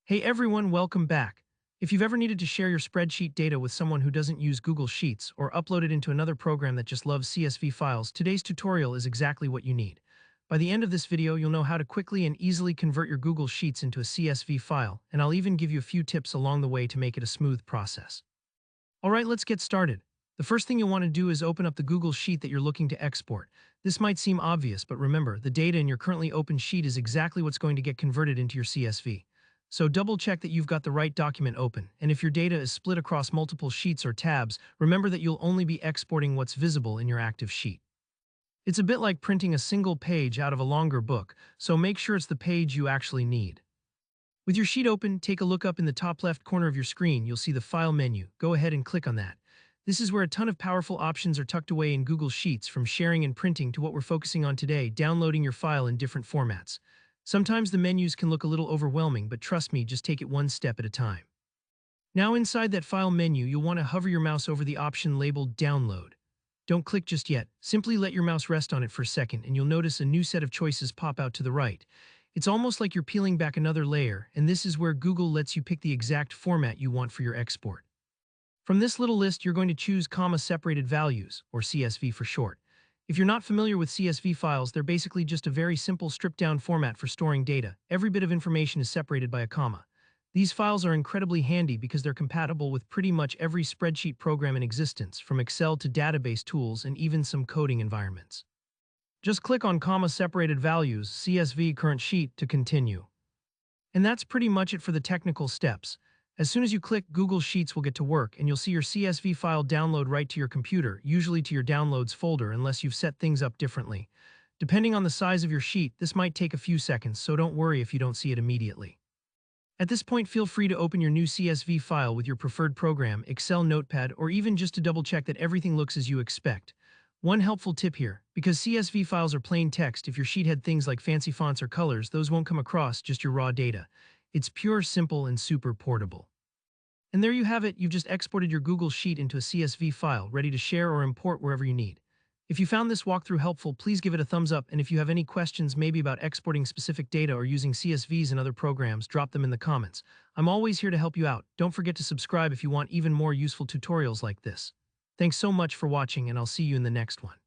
Hey everyone, welcome back. If you've ever needed to share your spreadsheet data with someone who doesn't use Google Sheets or upload it into another program that just loves CSV files, today's tutorial is exactly what you need. By the end of this video, you'll know how to quickly and easily convert your Google Sheets into a CSV file, and I'll even give you a few tips along the way to make it a smooth process. Alright, let's get started. The first thing you'll want to do is open up the Google Sheet that you're looking to export. This might seem obvious, but remember, the data in your currently open sheet is exactly what's going to get converted into your CSV. So double check that you've got the right document open, and if your data is split across multiple sheets or tabs, remember that you'll only be exporting what's visible in your active sheet. It's a bit like printing a single page out of a longer book, so make sure it's the page you actually need. With your sheet open, take a look up in the top left corner of your screen. You'll see the File menu. Go ahead and click on that. This is where a ton of powerful options are tucked away in Google Sheets, from sharing and printing to what we're focusing on today, downloading your file in different formats. Sometimes the menus can look a little overwhelming, but trust me, just take it one step at a time. Now inside that File menu, you'll want to hover your mouse over the option labeled Download. Don't click just yet. Simply let your mouse rest on it for a second, and you'll notice a new set of choices pop out to the right. It's almost like you're peeling back another layer, and this is where Google lets you pick the exact format you want for your export. From this little list, you're going to choose comma-separated values, or CSV for short. If you're not familiar with CSV files, they're basically just a very simple stripped-down format for storing data. Every bit of information is separated by a comma. These files are incredibly handy because they're compatible with pretty much every spreadsheet program in existence, from Excel to database tools and even some coding environments. Just click on comma-separated values, CSV current sheet, to continue. And that's pretty much it for the technical steps. As soon as you click, Google Sheets will get to work, and you'll see your CSV file download right to your computer, usually to your Downloads folder unless you've set things up differently. Depending on the size of your sheet, this might take a few seconds, so don't worry if you don't see it immediately. At this point, feel free to open your new CSV file with your preferred program, Excel, Notepad, or even just to double-check that everything looks as you expect. One helpful tip here: because CSV files are plain text, if your sheet had things like fancy fonts or colors, those won't come across, just your raw data. It's pure, simple, and super portable. And there you have it, you've just exported your Google Sheet into a CSV file, ready to share or import wherever you need. If you found this walkthrough helpful, please give it a thumbs up, and if you have any questions, maybe about exporting specific data or using CSVs in other programs, drop them in the comments. I'm always here to help you out. Don't forget to subscribe if you want even more useful tutorials like this. Thanks so much for watching, and I'll see you in the next one.